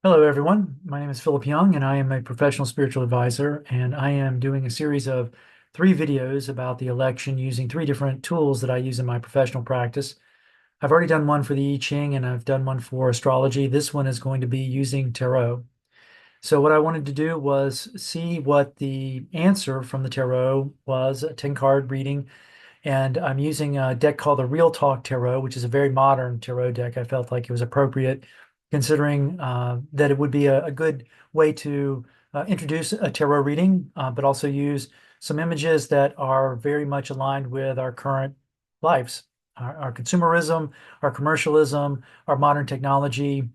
Hello, everyone. My name is Philip Young, and I am a professional spiritual advisor. And I am doing a series of 3 videos about the election using 3 different tools that I use in my professional practice. I've already done one for the I Ching, and I've done one for astrology. This one is going to be using tarot. So, what I wanted to do was see what the answer from the tarot was, a 10 card reading. And I'm using a deck called the Real Talk Tarot, which is a very modern tarot deck. I felt like it was appropriate, considering that it would be a good way to introduce a tarot reading, but also use some images that are very much aligned with our current lives, our consumerism, our commercialism, our modern technology,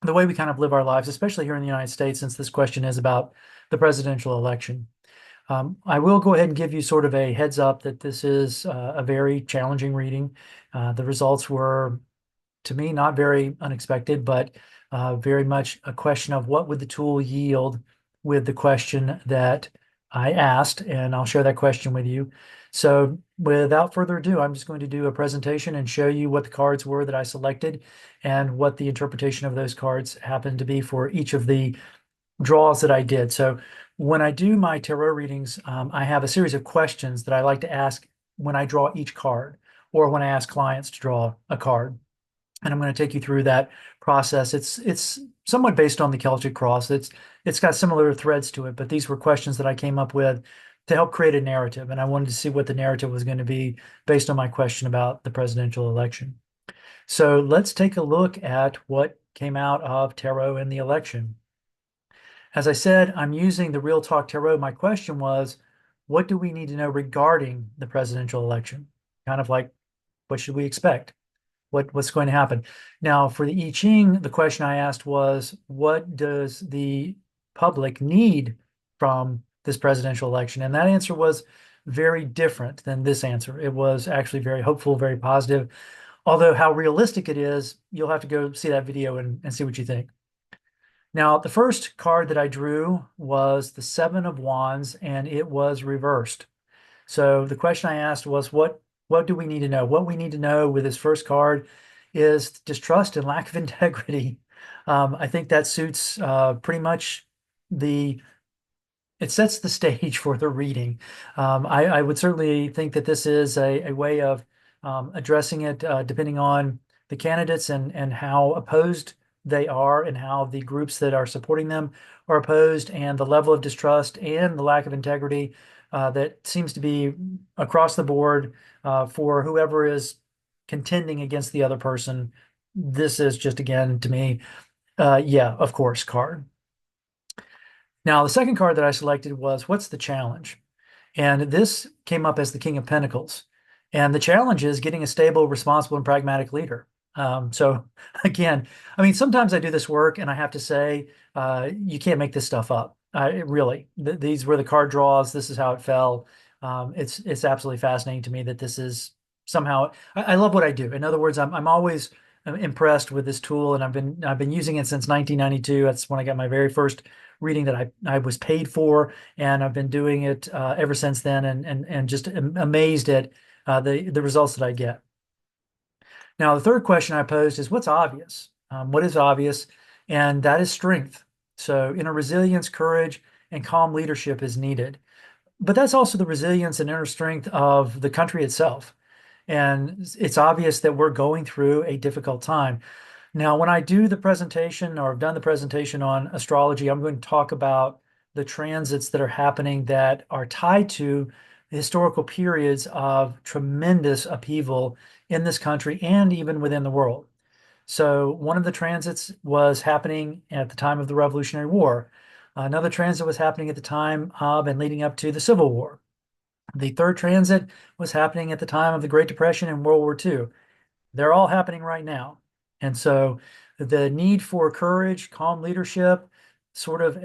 the way we kind of live our lives, especially here in the United States, since this question is about the presidential election. I will go ahead and give you sort of a heads up that this is a very challenging reading. The results were, to me, not very unexpected, but very much a question of what would the tool yield with the question that I asked, and I'll share that question with you. So without further ado, I'm just going to do a presentation and show you what the cards were that I selected and what the interpretation of those cards happened to be for each of the draws that I did. So when I do my tarot readings, I have a series of questions that I like to ask when I draw each card or when I ask clients to draw a card. And I'm going to take you through that process. It's somewhat based on the Celtic Cross. It's got similar threads to it, but these were questions that I came up with to help create a narrative. And I wanted to see what the narrative was going to be based on my question about the presidential election. So let's take a look at what came out of tarot in the election. As I said, I'm using the Real Talk Tarot. My question was, what do we need to know regarding the presidential election? Kind of like, what should we expect? What's going to happen? Now, for the I Ching, the question I asked was, what does the public need from this presidential election? And that answer was very different than this answer. It was actually very hopeful, very positive. Although how realistic it is, you'll have to go see that video and see what you think. Now, the first card that I drew was the Seven of Wands, and it was reversed. So the question I asked was, what do we need to know? What we need to know with this first card is distrust and lack of integrity. I think that suits pretty much it sets the stage for the reading. I would certainly think that this is a way of addressing it depending on the candidates and how opposed they are and how the groups that are supporting them are opposed and the level of distrust and the lack of integrity that seems to be across the board for whoever is contending against the other person. This is just, again, to me, yeah, of course, card. Now, the second card that I selected was what's the challenge? And this came up as the King of Pentacles. And the challenge is getting a stable, responsible, and pragmatic leader. So again, I mean, sometimes I do this work and I have to say, you can't make this stuff up. Really, these were the card draws. This is how it fell. It's absolutely fascinating to me that this is somehow, I love what I do. In other words, I'm always impressed with this tool, and I've been using it since 1992. That's when I got my very first reading that I was paid for, and I've been doing it ever since then, and just amazed at the results that I get. Now, the third question I posed is what's obvious? What is obvious? And that is strength. So, inner resilience, courage, and calm leadership is needed. But that's also the resilience and inner strength of the country itself. And it's obvious that we're going through a difficult time. Now, when I do the presentation or have done the presentation on astrology, I'm going to talk about the transits that are happening that are tied to historical periods of tremendous upheaval in this country and even within the world. So one of the transits was happening at the time of the Revolutionary War. Another transit was happening at the time of and leading up to the Civil War. The third transit was happening at the time of the Great Depression and World War II. They're all happening right now. And so the need for courage, calm leadership, sort of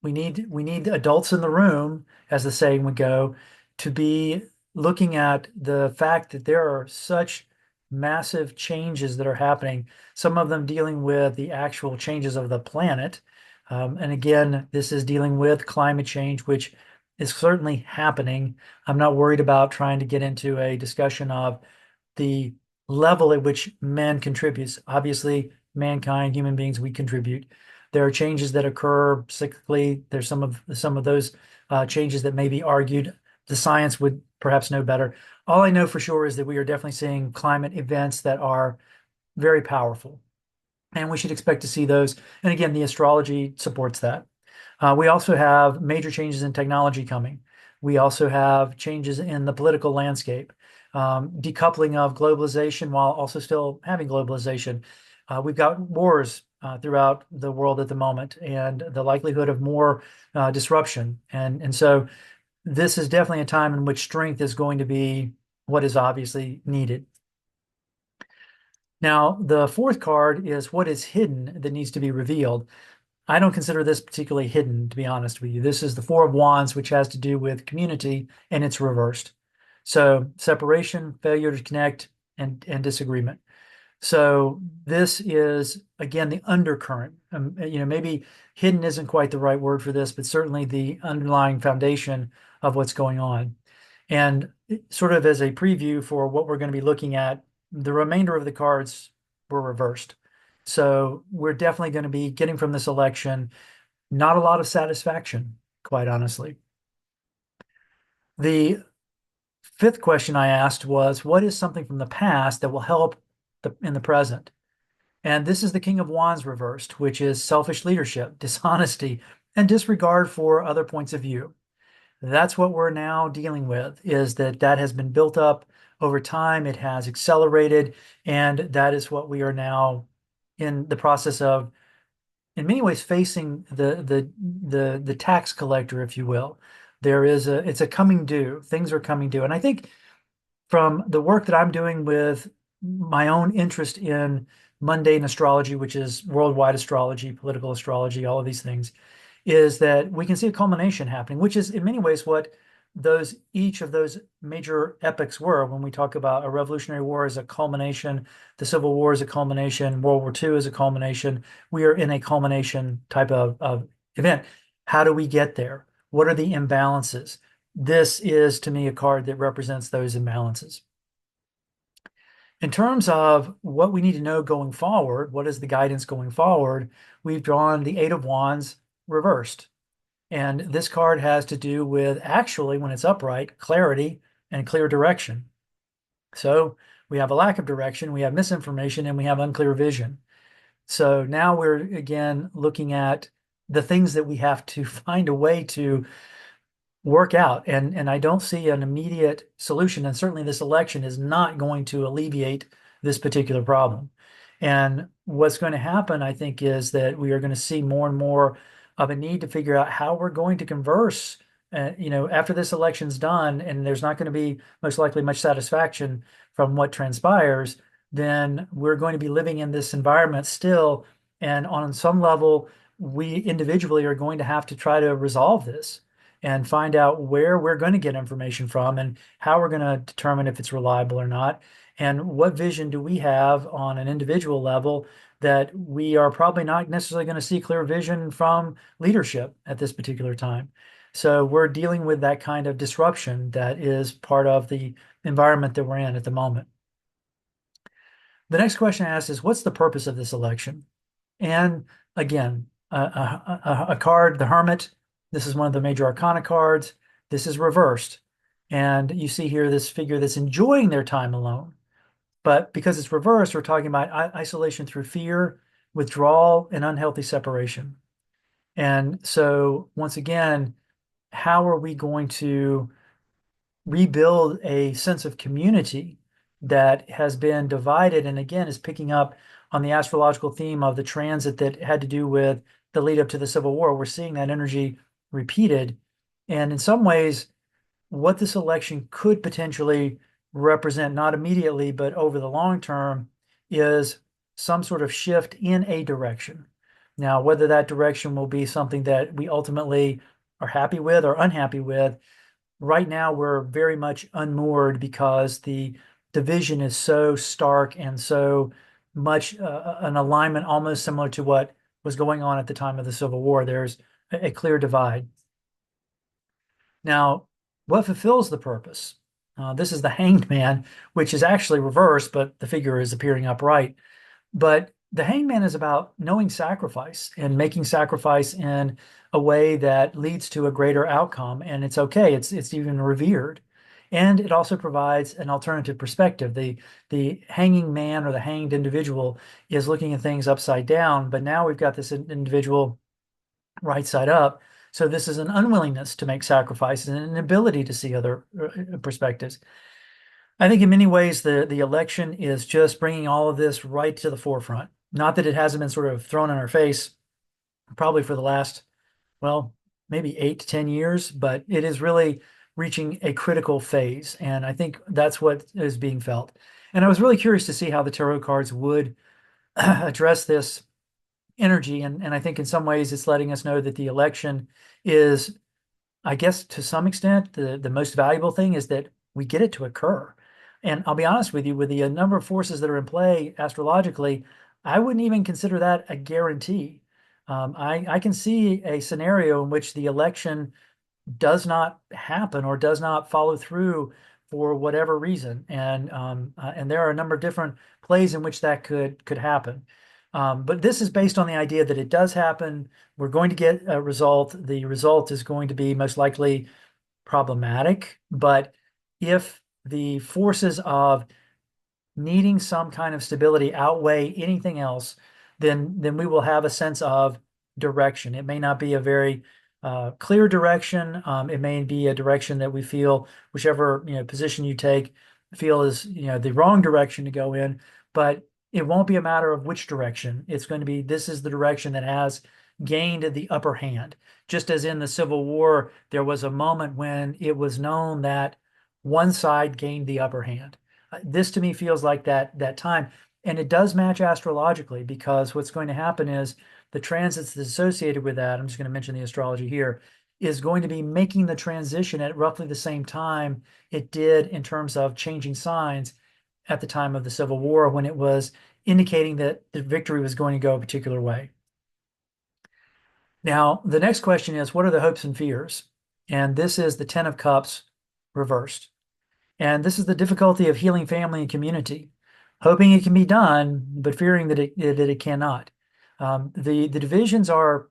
we need adults in the room, as the saying would go, to be looking at the fact that there are such massive changes that are happening, some of them dealing with the actual changes of the planet. And again, this is dealing with climate change, which is certainly happening. I'm not worried about trying to get into a discussion of the level at which man contributes. Obviously, mankind, human beings, we contribute. There are changes that occur cyclically. There's some of those changes that may be argued. The science would perhaps know better. All I know for sure is that we are definitely seeing climate events that are very powerful, and we should expect to see those. And again, the astrology supports that. We also have major changes in technology coming. We also have changes in the political landscape, decoupling of globalization while also still having globalization. We've got wars throughout the world at the moment, and the likelihood of more disruption. And so this is definitely a time in which strength is going to be what is obviously needed. Now, the fourth card is what is hidden that needs to be revealed. I don't consider this particularly hidden, to be honest with you. This is the Four of Wands, which has to do with community, and it's reversed. So separation, failure to connect, and disagreement. So this is, again, the undercurrent. Maybe hidden isn't quite the right word for this, but certainly the underlying foundation of what's going on. And sort of as a preview for what we're going to be looking at, the remainder of the cards were reversed. So we're definitely going to be getting from this election not a lot of satisfaction, quite honestly. The fifth question I asked was, what is something from the past that will help in the present? And this is the King of Wands reversed, which is selfish leadership, dishonesty, and disregard for other points of view. That's what we're now dealing with, is that has been built up over time. It has accelerated, and that is what we are now in the process of, in many ways, facing the tax collector, if you will. It's a coming due. Things are coming due. And I think from the work that I'm doing with my own interest in mundane astrology, which is worldwide astrology, political astrology, all of these things, is that we can see a culmination happening, which is in many ways what each of those major epochs were. When we talk about a Revolutionary War as a culmination, the Civil War is a culmination, World War II is a culmination. We are in a culmination type of event. How do we get there? What are the imbalances? This is, to me, a card that represents those imbalances. In terms of what we need to know going forward, what is the guidance going forward? We've drawn the Eight of Wands reversed. And this card has to do with, actually, when it's upright, clarity and clear direction. So we have a lack of direction, we have misinformation, and we have unclear vision. So now we're, again, looking at the things that we have to find a way to work out. And I don't see an immediate solution. And certainly this election is not going to alleviate this particular problem. And what's going to happen, I think, is that we are going to see more and more of a need to figure out how we're going to converse, after this election's done, and there's not going to be most likely much satisfaction from what transpires, then we're going to be living in this environment still. And on some level, we individually are going to have to try to resolve this and find out where we're going to get information from and how we're going to determine if it's reliable or not. And what vision do we have on an individual level that we are probably not necessarily going to see clear vision from leadership at this particular time. So we're dealing with that kind of disruption that is part of the environment that we're in at the moment. The next question I asked is, what's the purpose of this election? And again, a card, the Hermit. This is one of the major arcana cards. This is reversed. And you see here this figure that's enjoying their time alone. But because it's reversed, we're talking about isolation through fear, withdrawal, and unhealthy separation. And so, once again, how are we going to rebuild a sense of community that has been divided, and again is picking up on the astrological theme of the transit that had to do with the lead up to the Civil War? We're seeing that energy repeated. And in some ways, what this election could potentially represent, not immediately, but over the long term, is some sort of shift in a direction. Now, whether that direction will be something that we ultimately are happy with or unhappy with, right now we're very much unmoored because the division is so stark and so much an alignment almost similar to what was going on at the time of the Civil War. There's a clear divide. Now, what fulfills the purpose? This is the Hanged Man, which is actually reversed, but the figure is appearing upright. But The Hangman is about knowing sacrifice and making sacrifice in a way that leads to a greater outcome. And it's okay. It's even revered. And it also provides an alternative perspective. The hanging man or the hanged individual is looking at things upside down, but now we've got this individual right side up. So this is an unwillingness to make sacrifices and an ability to see other perspectives. I think in many ways the election is just bringing all of this right to the forefront. Not that it hasn't been sort of thrown in our face probably for the last, well, maybe 8 to 10 years, but it is really reaching a critical phase. And I think that's what is being felt. And I was really curious to see how the tarot cards would address this energy. And I think in some ways it's letting us know that the election is, I guess, to some extent, the most valuable thing is that we get it to occur. And I'll be honest with you, with the number of forces that are in play astrologically, I wouldn't even consider that a guarantee. I can see a scenario in which the election does not happen or does not follow through for whatever reason, and there are a number of different plays in which that could happen. But this is based on the idea that it does happen. We're going to get a result. The result is going to be most likely problematic, but if the forces of needing some kind of stability outweigh anything else, then we will have a sense of direction. It may not be a very clear direction. It may be a direction that we feel, whichever position you take, feel is the wrong direction to go in, but it won't be a matter of which direction. It's going to be, this is the direction that has gained the upper hand. Just as in the Civil War, there was a moment when it was known that one side gained the upper hand. This to me feels like that time. And it does match astrologically, because what's going to happen is the transits that's associated with that, I'm just going to mention the astrology here, is going to be making the transition at roughly the same time it did in terms of changing signs at the time of the Civil War, when it was indicating that the victory was going to go a particular way. Now, the next question is, what are the hopes and fears? And this is the Ten of Cups reversed. And this is the difficulty of healing family and community, hoping it can be done, but fearing that it cannot. The divisions are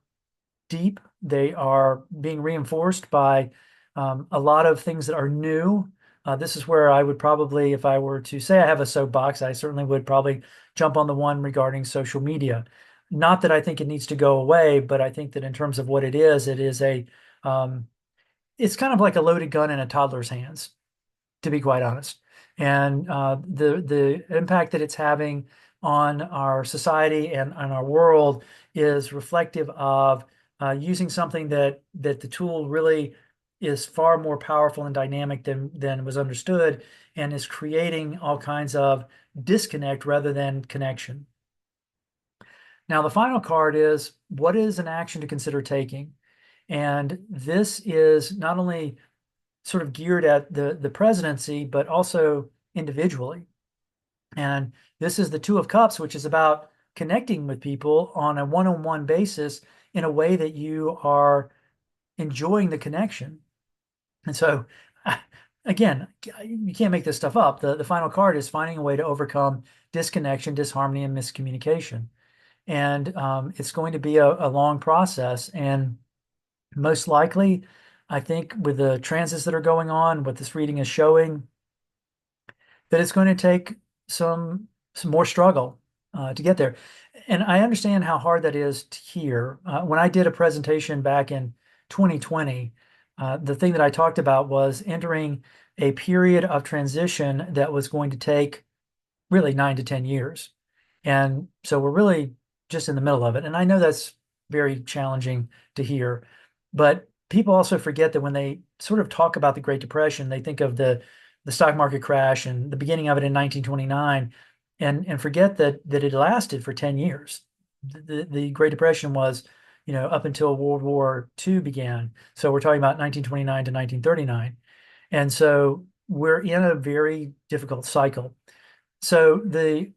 deep. They are being reinforced by a lot of things that are new. This is where I would probably, if I were to say I have a soapbox, I certainly would probably jump on the one regarding social media. Not that I think it needs to go away, but I think that in terms of what it is it's kind of like a loaded gun in a toddler's hands, to be quite honest. And the impact that it's having on our society and on our world is reflective of using something that the tool really is far more powerful and dynamic than was understood, and is creating all kinds of disconnect rather than connection. Now, the final card is, what is an action to consider taking? And this is not only sort of geared at the presidency, but also individually. And this is the Two of Cups, which is about connecting with people on a one-on-one basis in a way that you are enjoying the connection. And so, again, you can't make this stuff up. The final card is finding a way to overcome disconnection, disharmony, and miscommunication. And it's going to be a long process. And most likely, I think with the transits that are going on, what this reading is showing, that it's going to take some more struggle to get there. And I understand how hard that is to hear. When I did a presentation back in 2020, the thing that I talked about was entering a period of transition that was going to take really 9 to 10 years. And so we're really just in the middle of it. And I know that's very challenging to hear, but people also forget that when they sort of talk about the Great Depression, they think of the stock market crash and the beginning of it in 1929, and forget that it lasted for 10 years. The Great Depression was, up until World War II began. So we're talking about 1929 to 1939. And so we're in a very difficult cycle. So the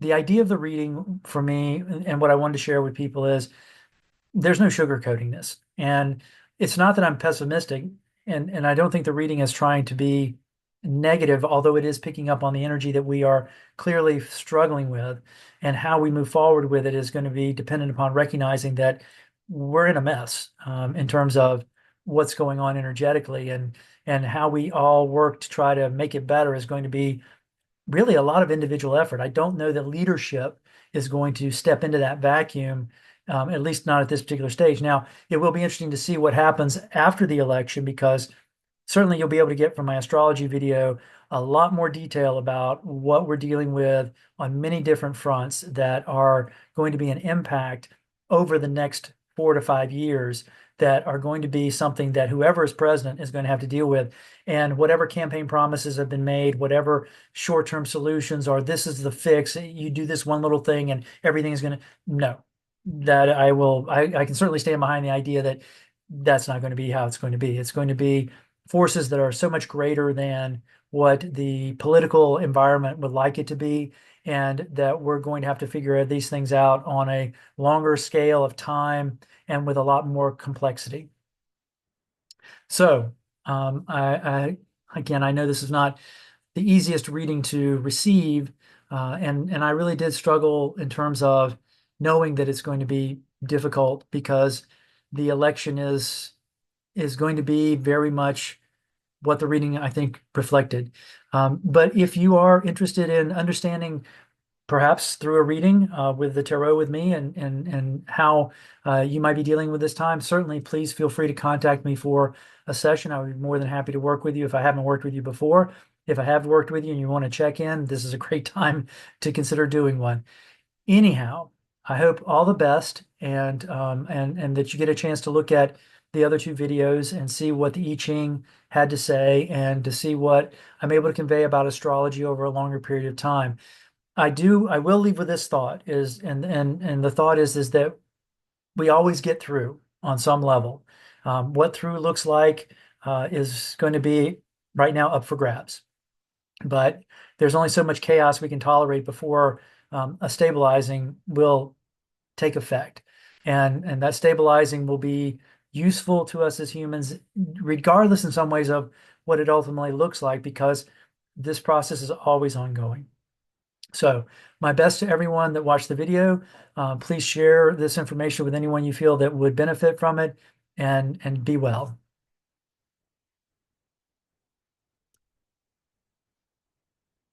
idea of the reading for me, and what I wanted to share with people, is there's no sugarcoating this. And it's not that I'm pessimistic, and I don't think the reading is trying to be negative, although it is picking up on the energy that we are clearly struggling with. And how we move forward with it is going to be dependent upon recognizing that we're in a mess in terms of what's going on energetically, and how we all work to try to make it better is going to be really a lot of individual effort. I don't know that leadership is going to step into that vacuum, at least not at this particular stage. Now, it will be interesting to see what happens after the election, because certainly you'll be able to get from my astrology video a lot more detail about what we're dealing with on many different fronts that are going to be an impact over the next 4 to 5 years, that are going to be something that whoever is president is going to have to deal with. And whatever campaign promises have been made, whatever short-term solutions are, this is the fix, you do this one little thing and everything is going to, no, that I can certainly stand behind the idea that that's not going to be how it's going to be. It's going to be forces that are so much greater than what the political environment would like it to be, and that we're going to have to figure these things out on a longer scale of time and with a lot more complexity. So, again, I know this is not the easiest reading to receive, and I really did struggle in terms of knowing that it's going to be difficult, because the election is going to be very much what the reading, I think, reflected. But if you are interested in understanding, perhaps through a reading with the tarot with me, and how you might be dealing with this time, certainly please feel free to contact me for a session. I would be more than happy to work with you if I haven't worked with you before. If I have worked with you and you want to check in, this is a great time to consider doing one. Anyhow, I hope all the best, and that you get a chance to look at the other two videos and see what the I Ching had to say, and to see what I'm able to convey about astrology over a longer period of time. I will leave with this thought is, and the thought is that we always get through on some level. What through looks like is going to be right now up for grabs, but there's only so much chaos we can tolerate before a stabilizing will take effect, and that stabilizing will be useful to us as humans, regardless in some ways of what it ultimately looks like, because this process is always ongoing. So my best to everyone that watched the video. Please share this information with anyone you feel that would benefit from it, and be well.